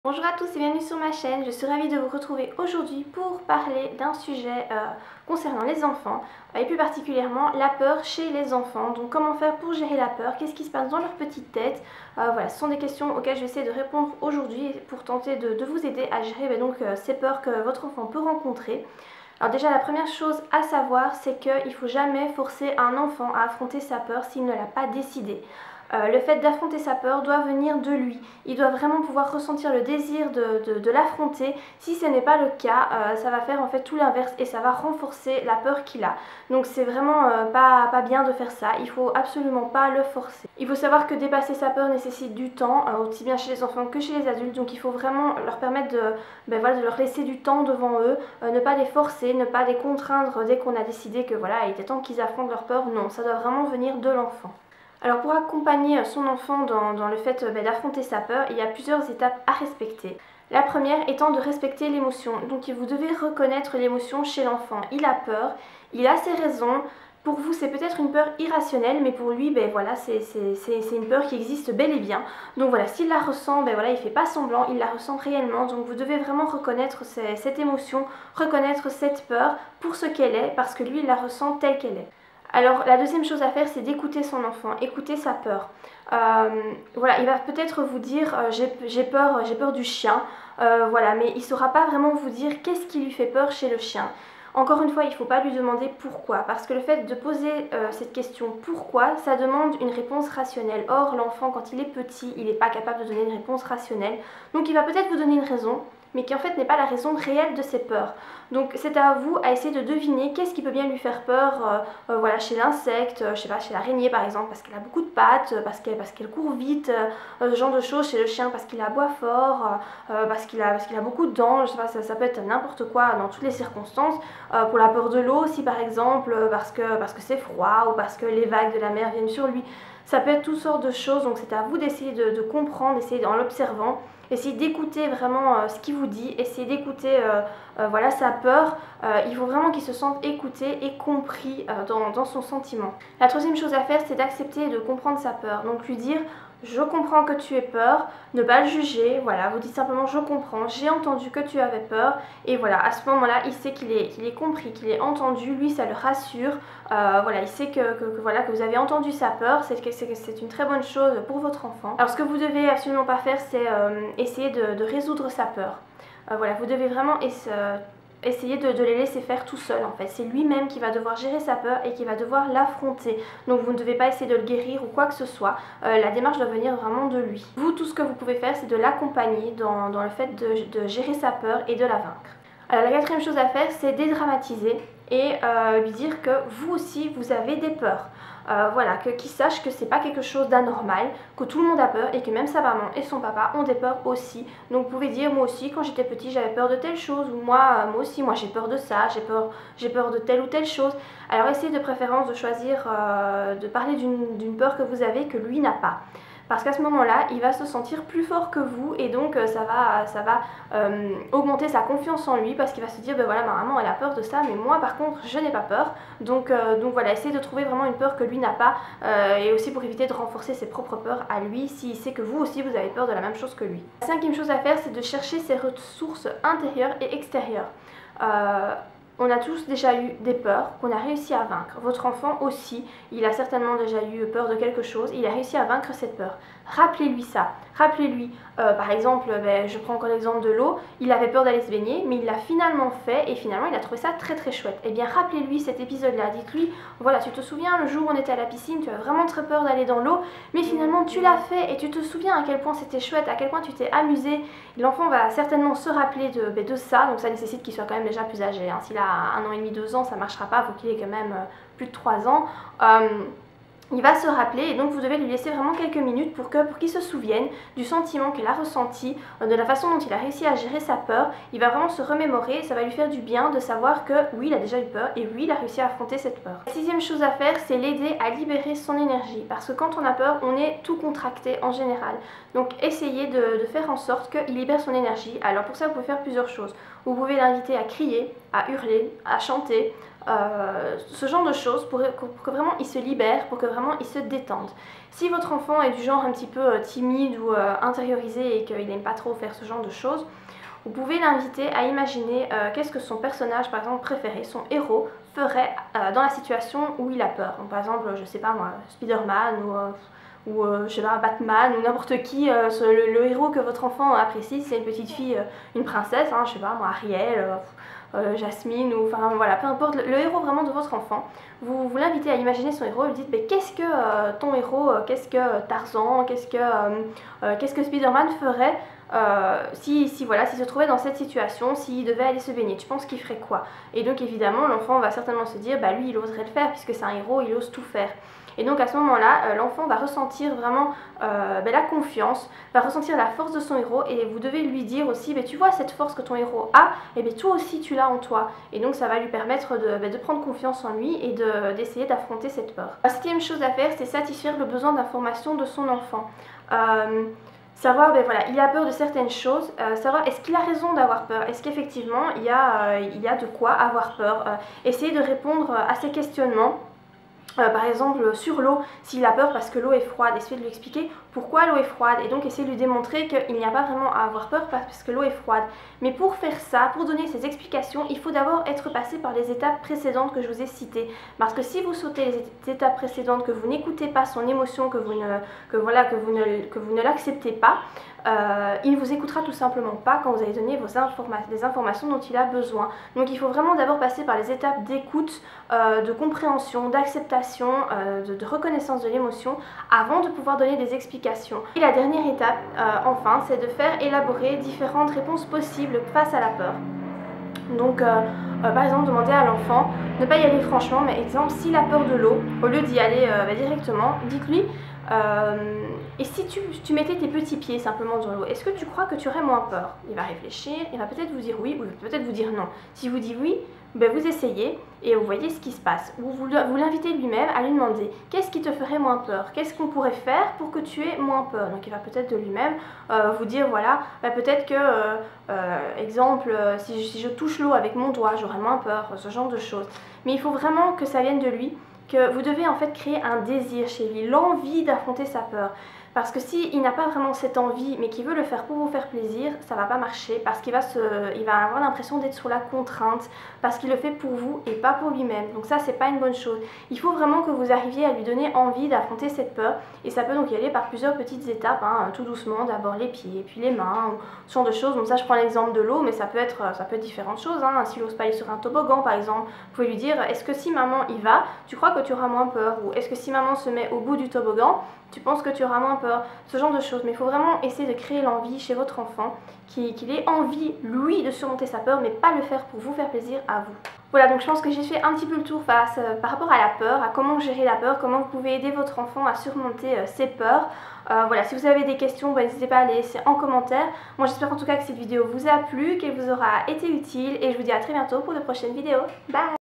Bonjour à tous et bienvenue sur ma chaîne, je suis ravie de vous retrouver aujourd'hui pour parler d'un sujet concernant les enfants et plus particulièrement la peur chez les enfants. Donc comment faire pour gérer la peur, qu'est-ce qui se passe dans leur petite tête, voilà, ce sont des questions auxquelles je vais essayer de répondre aujourd'hui pour tenter de vous aider à gérer ces peurs que votre enfant peut rencontrer. Alors déjà la première chose à savoir c'est qu'il ne faut jamais forcer un enfant à affronter sa peur s'il ne l'a pas décidé. Le fait d'affronter sa peur doit venir de lui. Il doit vraiment pouvoir ressentir le désir de l'affronter. Si ce n'est pas le cas, ça va faire en fait tout l'inverse et ça va renforcer la peur qu'il a. Donc c'est vraiment pas bien de faire ça. Il faut absolument pas le forcer. Il faut savoir que dépasser sa peur nécessite du temps, aussi bien chez les enfants que chez les adultes. Donc il faut vraiment leur permettre de leur laisser du temps devant eux, ne pas les forcer, ne pas les contraindre dès qu'on a décidé que voilà, il était temps qu'ils affrontent leur peur. Non, ça doit vraiment venir de l'enfant. Alors pour accompagner son enfant dans le fait d'affronter sa peur, il y a plusieurs étapes à respecter. La première étant de respecter l'émotion. Donc vous devez reconnaître l'émotion chez l'enfant. Il a peur, il a ses raisons. Pour vous c'est peut-être une peur irrationnelle, mais pour lui voilà, c'est une peur qui existe bel et bien. Donc voilà, s'il la ressent, voilà, il ne fait pas semblant, il la ressent réellement. Donc vous devez vraiment reconnaître cette émotion, reconnaître cette peur pour ce qu'elle est, parce que lui il la ressent telle qu'elle est. Alors la deuxième chose à faire c'est d'écouter son enfant, écouter sa peur. Voilà, il va peut-être vous dire j'ai peur du chien, voilà, mais il ne saura pas vraiment vous dire qu'est-ce qui lui fait peur chez le chien. Encore une fois, il ne faut pas lui demander pourquoi, parce que le fait de poser cette question pourquoi, ça demande une réponse rationnelle. Or, l'enfant, quand il est petit, il n'est pas capable de donner une réponse rationnelle. Donc il va peut-être vous donner une raison, mais qui en fait n'est pas la raison réelle de ses peurs. Donc c'est à vous à essayer de deviner qu'est-ce qui peut bien lui faire peur, voilà, chez l'insecte, je sais pas, chez l'araignée par exemple, parce qu'elle a beaucoup de pattes, parce qu'elle court vite, ce genre de choses, chez le chien parce qu'il aboie fort, parce qu'il a beaucoup de dents, je sais pas, ça peut être n'importe quoi dans toutes les circonstances. Pour la peur de l'eau aussi par exemple, parce que c'est froid ou parce que les vagues de la mer viennent sur lui. Ça peut être toutes sortes de choses, donc c'est à vous d'essayer de comprendre, d'essayer en l'observant, essayer d'écouter vraiment ce qu'il vous dit, essayer d'écouter voilà, sa peur. Il faut vraiment qu'il se sente écouté et compris dans son sentiment. La troisième chose à faire, c'est d'accepter et de comprendre sa peur. Donc lui dire je comprends que tu aies peur, ne pas le juger, voilà, vous dites simplement je comprends, j'ai entendu que tu avais peur, et voilà, à ce moment-là, il sait qu'il est compris, qu'il est entendu, lui ça le rassure, voilà, il sait voilà, que vous avez entendu sa peur, c'est une très bonne chose pour votre enfant. Alors ce que vous devez absolument pas faire, c'est essayer de résoudre sa peur. Voilà, vous devez vraiment essayer de les laisser faire tout seul en fait. C'est lui-même qui va devoir gérer sa peur et qui va devoir l'affronter. Donc vous ne devez pas essayer de le guérir ou quoi que ce soit. La démarche doit venir vraiment de lui. Vous, tout ce que vous pouvez faire, c'est de l'accompagner dans le fait de gérer sa peur et de la vaincre. Alors la quatrième chose à faire, c'est dédramatiser et lui dire que vous aussi, vous avez des peurs. Voilà, qu'il sache que c'est pas quelque chose d'anormal, que tout le monde a peur et que même sa maman et son papa ont des peurs aussi. Donc vous pouvez dire moi aussi quand j'étais petit j'avais peur de telle chose, ou moi aussi j'ai peur de ça, j'ai peur de telle ou telle chose. Alors essayez de préférence de choisir de parler d'une peur que vous avez que lui n'a pas. Parce qu'à ce moment-là, il va se sentir plus fort que vous et donc ça va augmenter sa confiance en lui, parce qu'il va se dire voilà, ma maman elle a peur de ça, mais moi par contre je n'ai pas peur. Donc voilà, essayez de trouver vraiment une peur que lui n'a pas, et aussi pour éviter de renforcer ses propres peurs à lui s'il sait que vous aussi vous avez peur de la même chose que lui. La cinquième chose à faire, c'est de chercher ses ressources intérieures et extérieures. On a tous déjà eu des peurs qu'on a réussi à vaincre. Votre enfant aussi, il a certainement déjà eu peur de quelque chose, il a réussi à vaincre cette peur. Rappelez-lui ça. Rappelez-lui, par exemple, je prends encore l'exemple de l'eau, il avait peur d'aller se baigner, mais il l'a finalement fait et finalement il a trouvé ça très très chouette. Et bien rappelez-lui cet épisode-là, dites-lui, voilà, tu te souviens le jour où on était à la piscine, tu as vraiment très peur d'aller dans l'eau, mais finalement tu l'as fait et tu te souviens à quel point c'était chouette, à quel point tu t'es amusé. L'enfant va certainement se rappeler de ça, donc ça nécessite qu'il soit quand même déjà plus âgé. Hein. S'il a 1 an et demi, 2 ans, ça ne marchera pas, il faut qu'il ait quand même plus de 3 ans. Il va se rappeler et donc vous devez lui laisser vraiment quelques minutes pour qu'il se souvienne du sentiment qu'il a ressenti, de la façon dont il a réussi à gérer sa peur. Il va vraiment se remémorer, ça va lui faire du bien de savoir que oui, il a déjà eu peur et oui, il a réussi à affronter cette peur. La sixième chose à faire, c'est l'aider à libérer son énergie, parce que quand on a peur, on est tout contracté en général. Donc essayez de faire en sorte qu'il libère son énergie. Alors pour ça, vous pouvez faire plusieurs choses. Vous pouvez l'inviter à crier, à hurler, à chanter, ce genre de choses pour que vraiment il se libère, pour que vraiment il se détende. Si votre enfant est du genre un petit peu timide ou intériorisé et qu'il n'aime pas trop faire ce genre de choses, vous pouvez l'inviter à imaginer qu'est-ce que son personnage, par exemple, préféré, son héros, ferait dans la situation où il a peur. Donc, par exemple, je sais pas moi, Spider-Man ou je sais pas, Batman ou n'importe qui, le héros que votre enfant apprécie, si c'est une petite fille, une princesse, hein, je sais pas moi, Ariel, Jasmine, ou enfin voilà, peu importe, le héros vraiment de votre enfant, vous l'invitez à imaginer son héros, vous dites mais qu'est-ce que ton héros, qu'est-ce que Tarzan, qu'est-ce que Spider-Man ferait si se trouvait dans cette situation, s'il devait aller se baigner, tu penses qu'il ferait quoi? Et donc évidemment l'enfant va certainement se dire bah lui il oserait le faire puisque c'est un héros, il ose tout faire. Et donc à ce moment-là, l'enfant va ressentir vraiment la confiance, va ressentir la force de son héros et vous devez lui dire aussi, tu vois cette force que ton héros a, et toi aussi tu l'as en toi. Et donc ça va lui permettre de prendre confiance en lui et d'essayer d'affronter cette peur. La septième chose à faire, c'est satisfaire le besoin d'information de son enfant. Savoir, voilà, il a peur de certaines choses, savoir est-ce qu'il a raison d'avoir peur, est-ce qu'effectivement il y a de quoi avoir peur, essayer de répondre à ces questionnements. Par exemple sur l'eau, s'il a peur parce que l'eau est froide, essayez de lui expliquer pourquoi l'eau est froide et donc essayez de lui démontrer qu'il n'y a pas vraiment à avoir peur parce que l'eau est froide. Mais pour faire ça, pour donner ces explications, il faut d'abord être passé par les étapes précédentes que je vous ai citées. Parce que si vous sautez les étapes précédentes, que vous n'écoutez pas son émotion, que vous ne l'acceptez pas, il ne vous écoutera tout simplement pas quand vous allez donner les informations dont il a besoin. Donc il faut vraiment d'abord passer par les étapes d'écoute, de compréhension, d'acceptation, de reconnaissance de l'émotion avant de pouvoir donner des explications. Et la dernière étape, enfin, c'est de faire élaborer différentes réponses possibles face à la peur. Donc par exemple demander à l'enfant, ne pas y aller franchement, mais exemple s'il a peur de l'eau, au lieu d'y aller directement, dites-lui et si tu mettais tes petits pieds simplement dans l'eau, est-ce que tu crois que tu aurais moins peur? Il va réfléchir, il va peut-être vous dire oui ou peut-être vous dire non. Si vous dites oui, vous essayez et vous voyez ce qui se passe. Ou vous l'invitez lui-même à lui demander qu'est-ce qui te ferait moins peur? Qu'est-ce qu'on pourrait faire pour que tu aies moins peur? Donc il va peut-être de lui-même vous dire voilà, peut-être que, exemple, si je touche l'eau avec mon doigt, j'aurais moins peur, ce genre de choses. Mais il faut vraiment que ça vienne de lui, que vous devez en fait créer un désir chez lui, l'envie d'affronter sa peur. Parce que s'il n'a pas vraiment cette envie, mais qu'il veut le faire pour vous faire plaisir, ça va pas marcher parce qu'il va avoir l'impression d'être sous la contrainte, parce qu'il le fait pour vous et pas pour lui-même. Donc ça, c'est pas une bonne chose. Il faut vraiment que vous arriviez à lui donner envie d'affronter cette peur. Et ça peut donc y aller par plusieurs petites étapes, hein, tout doucement, d'abord les pieds, puis les mains, ou ce genre de choses. Donc ça, je prends l'exemple de l'eau, mais ça peut être différentes choses. Hein. S'il n'ose pas aller sur un toboggan, par exemple, vous pouvez lui dire, est-ce que si maman y va, tu crois que tu auras moins peur? Ou est-ce que si maman se met au bout du toboggan, tu penses que tu auras moins peur? Ce genre de choses. Mais il faut vraiment essayer de créer l'envie chez votre enfant, qu'il ait envie, lui, de surmonter sa peur, mais pas le faire pour vous faire plaisir à vous. Voilà, donc je pense que j'ai fait un petit peu le tour par rapport à la peur, à comment gérer la peur, comment vous pouvez aider votre enfant à surmonter ses peurs. Voilà, si vous avez des questions, n'hésitez pas à les laisser en commentaire. Moi j'espère en tout cas que cette vidéo vous a plu, qu'elle vous aura été utile et je vous dis à très bientôt pour de prochaines vidéos. Bye!